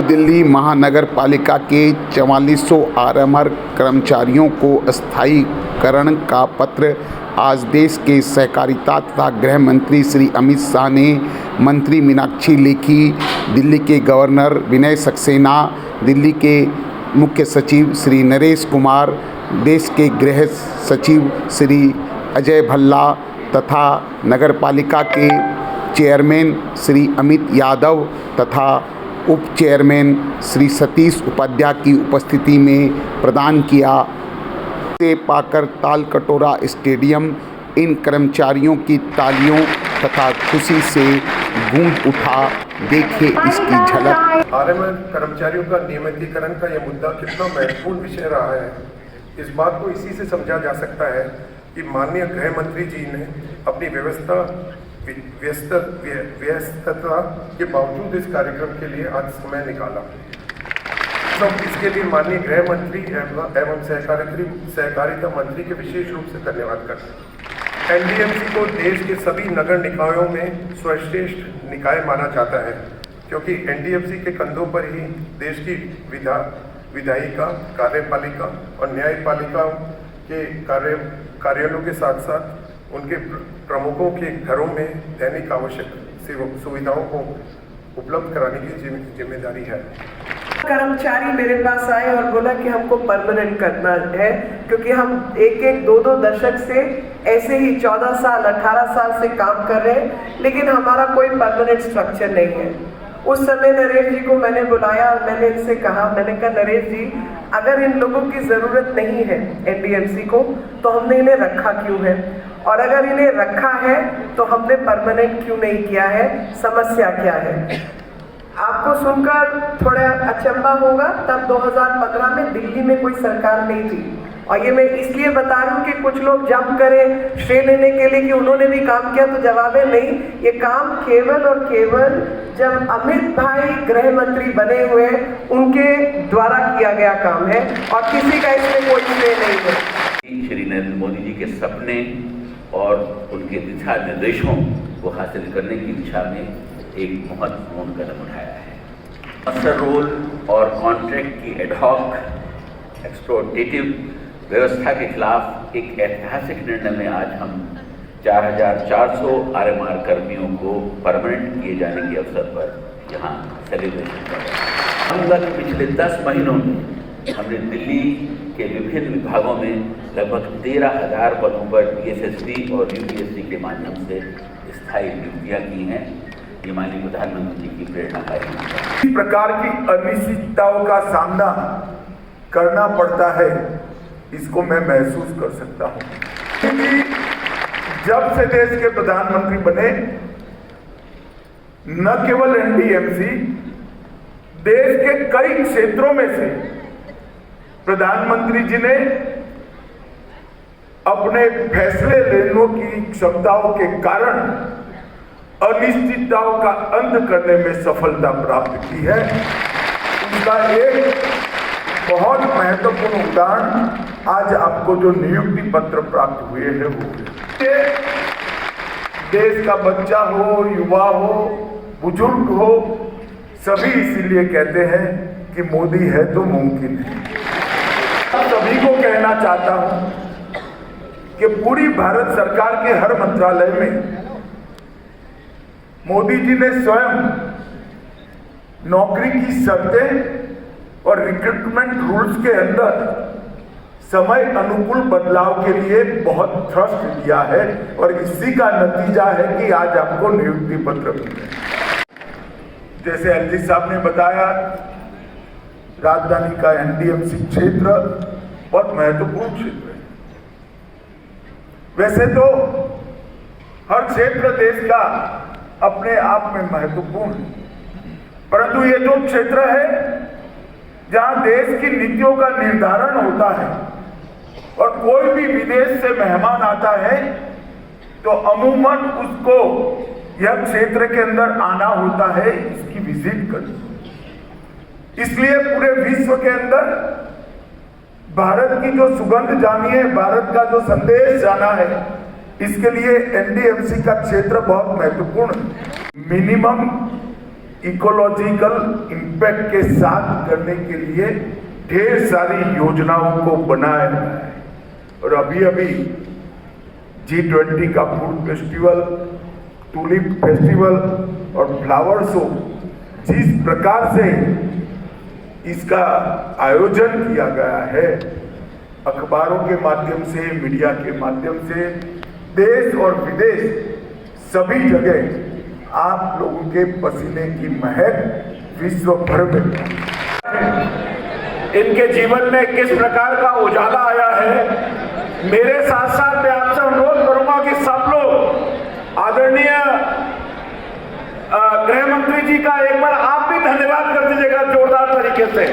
दिल्ली महानगर पालिका के 4400 आरएमआर कर्मचारियों को स्थायीकरण का पत्र आज देश के सहकारिता तथा गृह मंत्री श्री अमित शाह ने मंत्री मीनाक्षी लेखी, दिल्ली के गवर्नर विनय सक्सेना, दिल्ली के मुख्य सचिव श्री नरेश कुमार, देश के गृह सचिव श्री अजय भल्ला तथा नगर पालिका के चेयरमैन श्री अमित यादव तथा उप चेयरमैन श्री सतीश उपाध्याय की उपस्थिति में प्रदान किया। से पाकर ताल कटोरा स्टेडियम इन कर्मचारियों की तालियों तथा खुशी से गूंज उठा। देखिए इसकी झलक। आरएमआर कर्मचारियों का नियमितीकरण का यह मुद्दा कितना महत्वपूर्ण विषय रहा है, इस बात को इसी से समझा जा सकता है कि माननीय गृह मंत्री जी ने अपनी व्यस्तता के बावजूद इस कार्यक्रम के लिए आज समय निकाला। तो इसके लिए माननीय गृह मंत्री एवं सहकारिता मंत्री के विशेष रूप से धन्यवाद करते हैं। एनडीएमसी को देश के सभी नगर निकायों में सर्वश्रेष्ठ निकाय माना जाता है, क्योंकि एनडीएमसी के कंधों पर ही देश की विधायिका, कार्यपालिका और न्यायपालिका के कार्यालयों के साथ साथ उनके प्रमुखों के घरों में दैनिक आवश्यक सुविधाओं को उपलब्ध कराने की जिम्मेदारी है। कर्मचारी मेरे पास आए और बोला कि हमको परमानेंट करना है, क्योंकि हम एक दो दशक से ऐसे ही 14 साल 18 साल से काम कर रहे हैं, लेकिन हमारा कोई परमानेंट स्ट्रक्चर नहीं है। उस समय नरेश जी को मैंने बुलाया और मैंने इनसे कहा, मैंने कहा नरेश जी, अगर इन लोगों की ज़रूरत नहीं है एनडीएमसी को, तो हमने इन्हें रखा क्यों है, और अगर इन्हें रखा है तो हमने परमानेंट क्यों नहीं किया है, समस्या क्या है। आपको सुनकर थोड़ा अचंभा होगा, तब 2015 में दिल्ली में कोई सरकार नहीं थी, और ये मैं इसलिए बता रही हूँ कि कुछ लोग जंप करें श्रेय लेने के लिए कि उन्होंने भी काम किया, तो जवाब है नहीं। ये काम केवल और केवल जब अमित भाई गृह मंत्री बने हुए उनके द्वारा किया गया काम है, और किसी का इसमें कोई श्रेय नहीं है। श्री नरेंद्र मोदी जी के सपने और उनके दिशा निर्देशों को हासिल करने की दिशा में एक महत्वपूर्ण कदम उठाया है। मास्टर रोल और कॉन्ट्रैक्ट की एडहॉक एक्सप्लॉयटेटिव व्यवस्था के खिलाफ एक ऐतिहासिक निर्णय में आज हम 4400 आरएमआर कर्मियों को परमानेंट किए जाने के अवसर पर यहाँ सेलिब्रेशन कर रहे हैं। हम लोग पिछले 10 महीनों में हमने दिल्ली के विभिन्न विभागों में लगभग 13,000 पदों पर पीएसएसबी और यूपीएससी के माध्यम से स्थायी नियुक्तियाँ की हैं। ये माननीय प्रधानमंत्री जी की प्रेरणा का इस प्रकार की अनिश्चितताओं का सामना करना पड़ता है, इसको मैं महसूस कर सकता हूँ, क्योंकि जब से देश के प्रधानमंत्री बने, न केवल एनडीएमसी, देश के कई क्षेत्रों में से प्रधानमंत्री जी ने अपने फैसले लेने की क्षमताओं के कारण अनिश्चितताओं का अंत करने में सफलता प्राप्त की है। उसका एक बहुत महत्वपूर्ण उदाहरण आज आपको जो नियुक्ति पत्र प्राप्त हुए हैं वो देश का बच्चा हो, युवा हो, बुजुर्ग हो, सभी इसीलिए कहते हैं कि मोदी है तो मुमकिन है। सभी को कहना चाहता हूं कि पूरी भारत सरकार के हर मंत्रालय में मोदी जी ने स्वयं नौकरी की शर्तें और रिक्रूटमेंट रूल्स के अंदर समय अनुकूल बदलाव के लिए बहुत थ्रस्ट दिया है, और इसी का नतीजा है कि आज आपको नियुक्ति पत्र मिले। जैसे एलजी साहब ने बताया, राजधानी का एनडीएमसी क्षेत्र बहुत महत्वपूर्ण क्षेत्र है। वैसे तो हर क्षेत्र देश का अपने आप में महत्वपूर्ण है, परंतु ये जो क्षेत्र है जहां देश की नीतियों का निर्धारण होता है और कोई भी विदेश से मेहमान आता है तो अमूमन उसको यह क्षेत्र के अंदर आना होता है, इसकी विजिट करनी। इसलिए पूरे विश्व के अंदर भारत की जो सुगंध जानी है, भारत का जो संदेश जाना है, इसके लिए एनडीएमसी का क्षेत्र बहुत महत्वपूर्ण है। मिनिमम इकोलॉजिकल इम्पैक्ट के साथ करने के लिए ढेर सारी योजनाओं को बनाया है। और अभी अभी G20 का फूड फेस्टिवल, टूलिप फेस्टिवल और फ्लावर शो जिस प्रकार से इसका आयोजन किया गया है, अखबारों के माध्यम से, मीडिया के माध्यम से, देश और विदेश सभी जगह आप लोगों के पसीने की महक विश्व भर में इनके जीवन में किस प्रकार का उजाला आया है। मेरे साथ साथ मैं आपसे अनुरोध करूंगा कि सब लोग आदरणीय गृह मंत्री जी का एक बार आप भी धन्यवाद कर दीजिएगा जोरदार तरीके से।